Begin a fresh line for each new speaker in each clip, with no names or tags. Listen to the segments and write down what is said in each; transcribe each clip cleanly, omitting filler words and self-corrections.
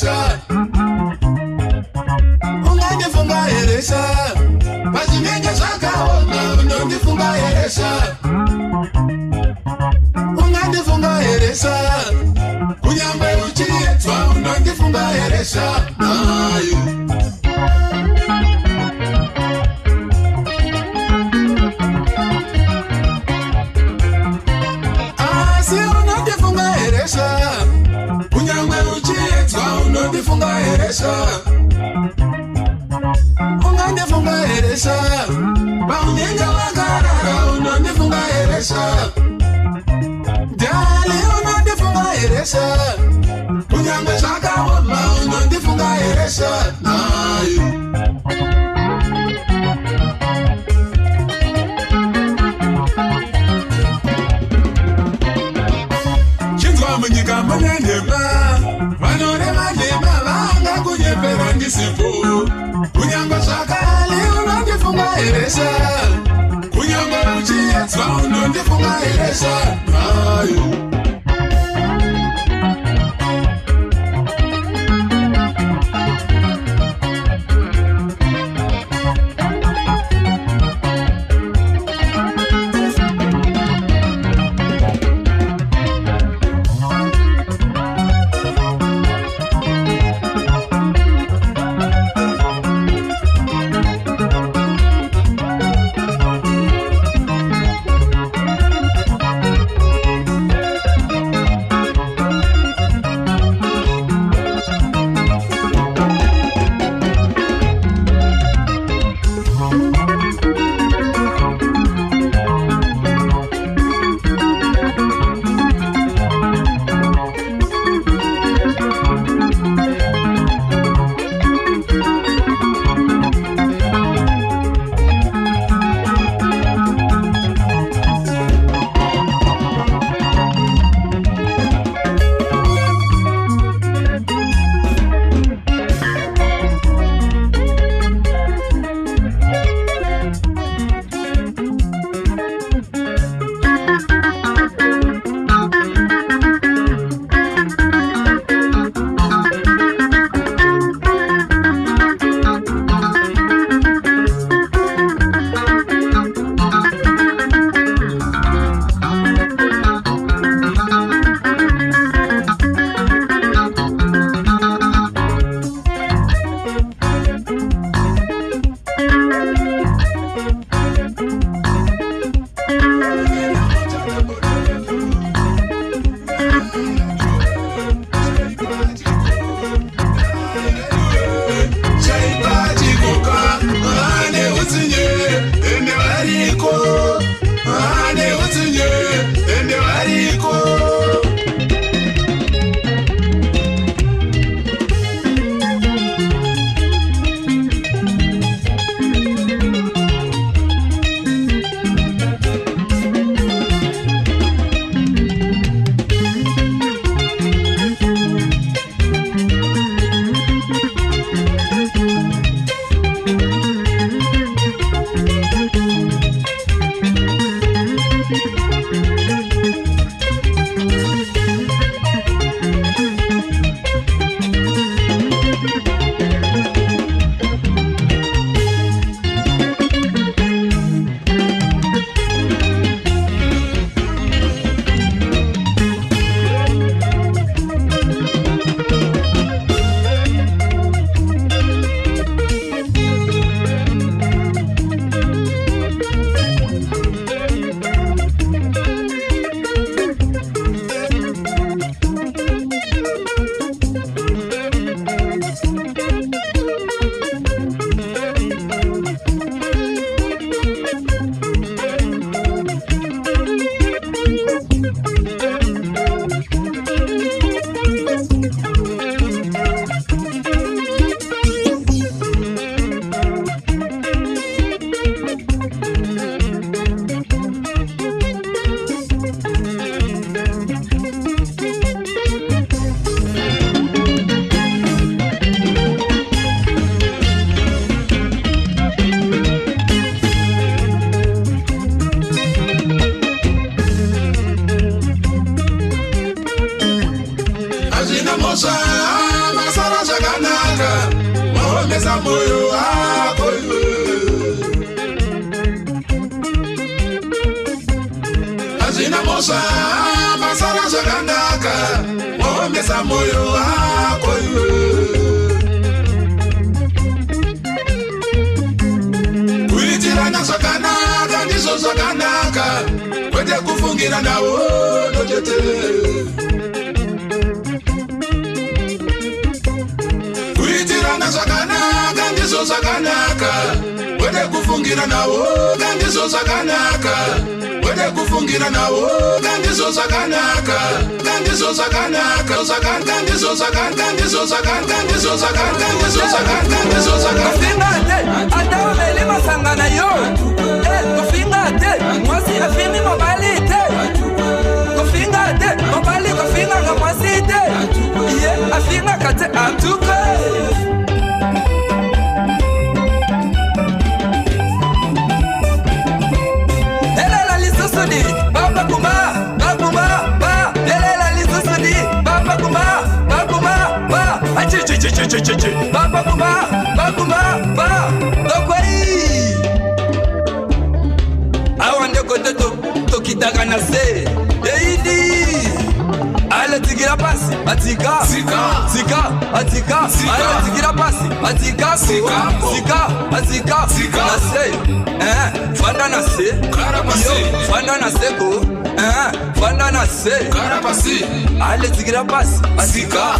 eresha ungandifunga eresha pazvinenge zvakaoma unondifunga eresha ungandifunga eresha kunyangwe uchiedzwa unondifunga eresha asi unondifunga eresha kunyangwe uchiedzwa unondifunga eresha ungandifunga eresha paunenge wakarara unondifunga eresha dali unondifunga eresha kunyangwe zvakaoma unondifunga eresha chinzwa munyika mune nhema vanoreva nhema vanga kunyepera ndisipo kunyangwe zvakale unondifunga eresha kunyangwe uchiedzwa unondifunga eresha Masara zvakanaka waomesa moyo wako iwe. Hazvina mosva masara zvakanaka waomesa moyo wako iwe. Kuitirana zvakanaka ndizvo zvakanaka kwete kufungira nawo ndochete. Kuitirana zvakanaka ndizvo zvakanaka kwete kufungira nawo ndizvo zvakanaka kwete kufungira nawo ndizvo zvakanaka ndizvo zvakanaka zvakanaka ndizvo zvakanaka ndizvo zvakanaka ndizvo zvakanaka ndizvo zvakanaka ndizvo zvakanaka.
Atawele masangana yo kofingate mwasi afini mobalite kofingate mobali kofinga ngamwasite ye afinga kate atuke. Elela lisusudi baba kuma ba elela lisusudi baba kuma ba achi baba kuma ba dokwei awande kote to kitagana se eidi ale tigira pasi atika zika atika ale tigira pasi atika zika na se fanda na se yo fanda na se ko fanda na se
Karapasi
ale tigira pasi atika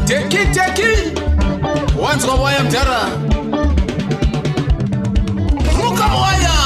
teki wanzwa waya mtara ruka waya.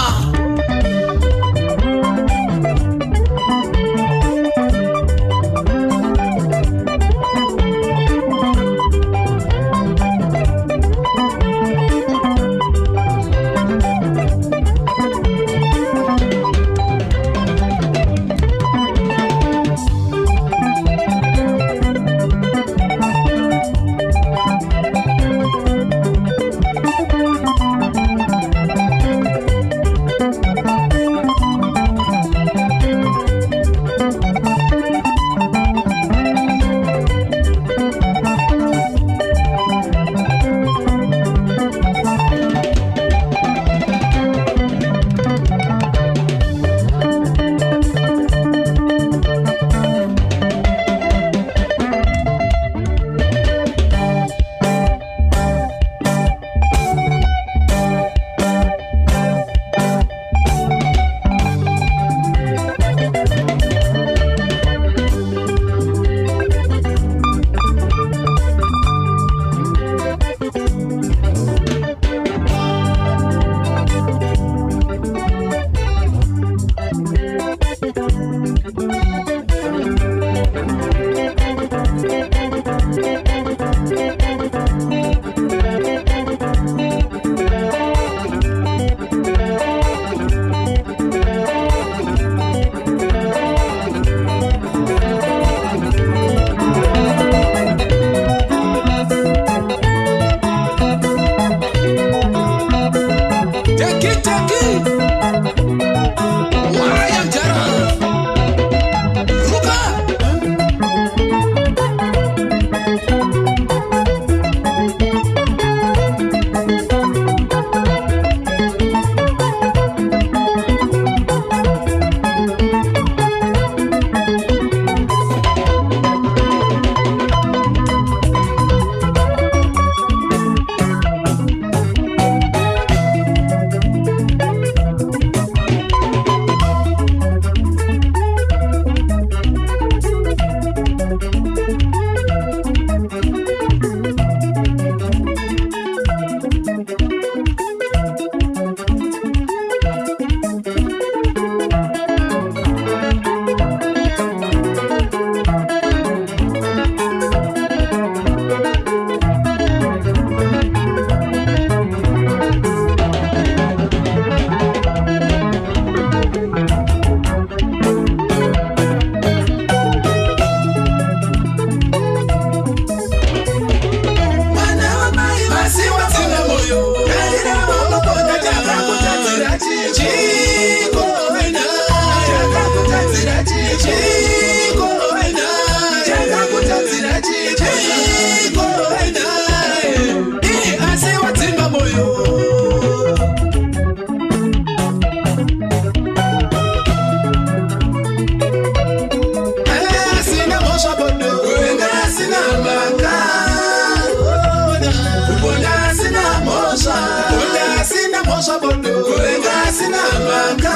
mosha bondo kulenga sina manga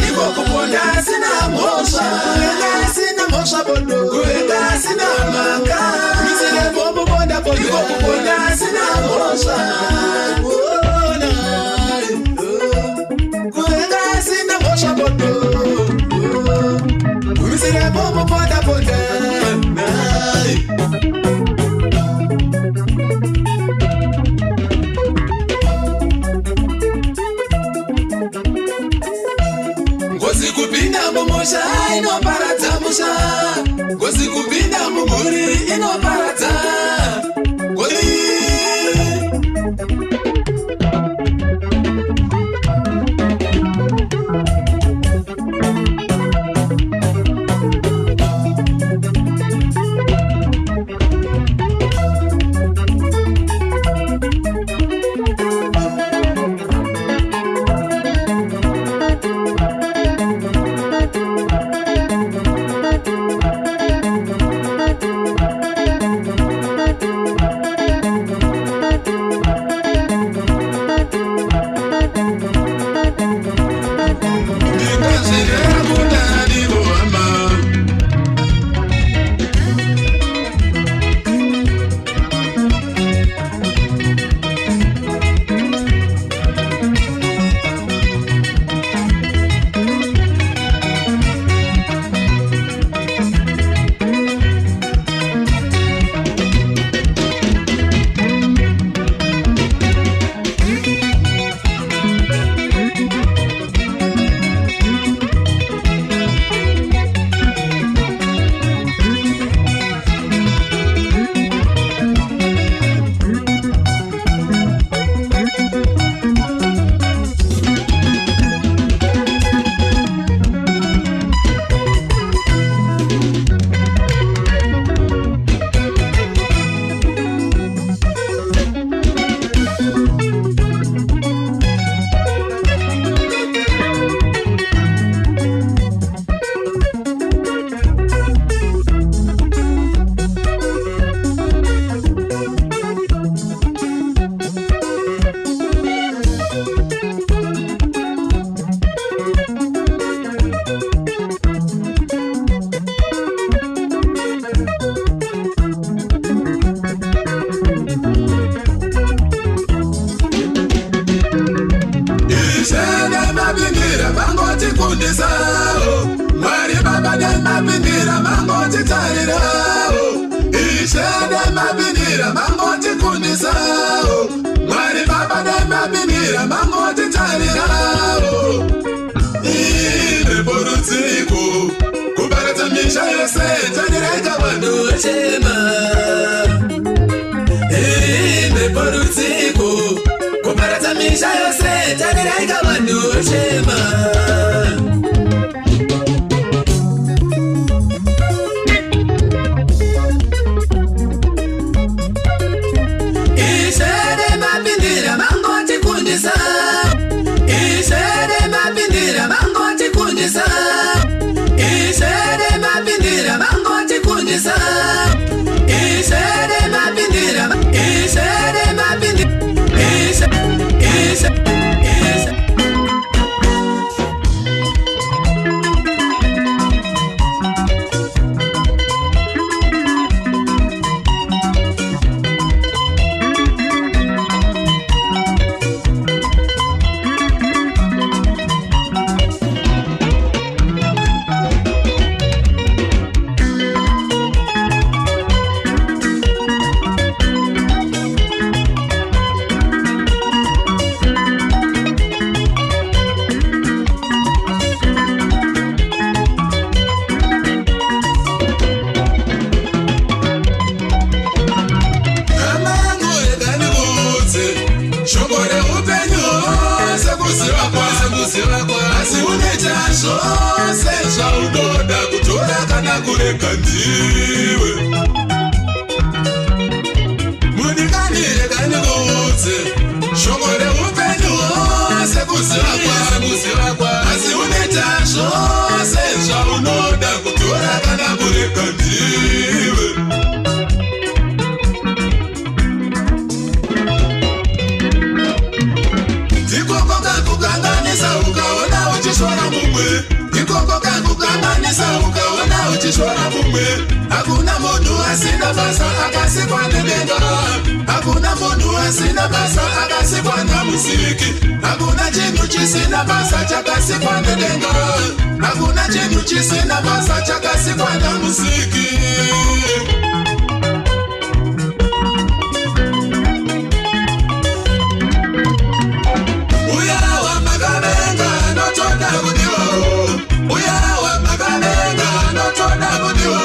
iko kuponda sina mosha kulenga sina mosha bondo kulenga sina manga misile bobo bonda bondo iko kuponda sina mosha kulenga sina mosha bondo misile bobo bonda bondo Gozi kupinda momosha ino parata musha Gozi kupinda mumuri ino parata Gozi Mari baba de mabinira mango titarira Ishede mabinira mango tikundisa Mari baba de mabinira mango titarira Ine borutiko kubarata misha yose tanireka bandu chema Ine borutiko kubarata misha yose tanireka bandu chema Seja unoda kutora kana kureka ndiwe Munikanire kani kuudze Shongore upenyu wose kuziva kwa Asi unecha seja unoda kutora kana kureka ndiwe asina basa akasikwa na muziki. Hakuna chintu chisina basa chakasikwa na denga. Hakuna chintu chisina basa chakasikwa na muziki. Uyawa magabenga notonda kudiwo. Uyawa magabenga notonda kudiwo.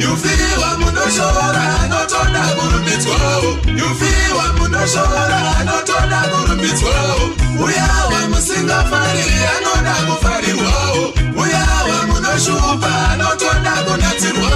Yufiwa munoshora notonda kurumbitswawo. Yufiwa munoshora notonda kurumbitswawo. Uyawa musingafari anoda kufarirwawo. Uyawa munoshupa notonda kunatsirwa.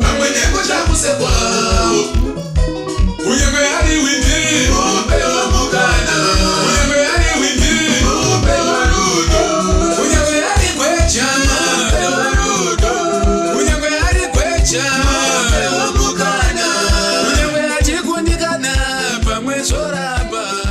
Bamwe neko chakusekwa.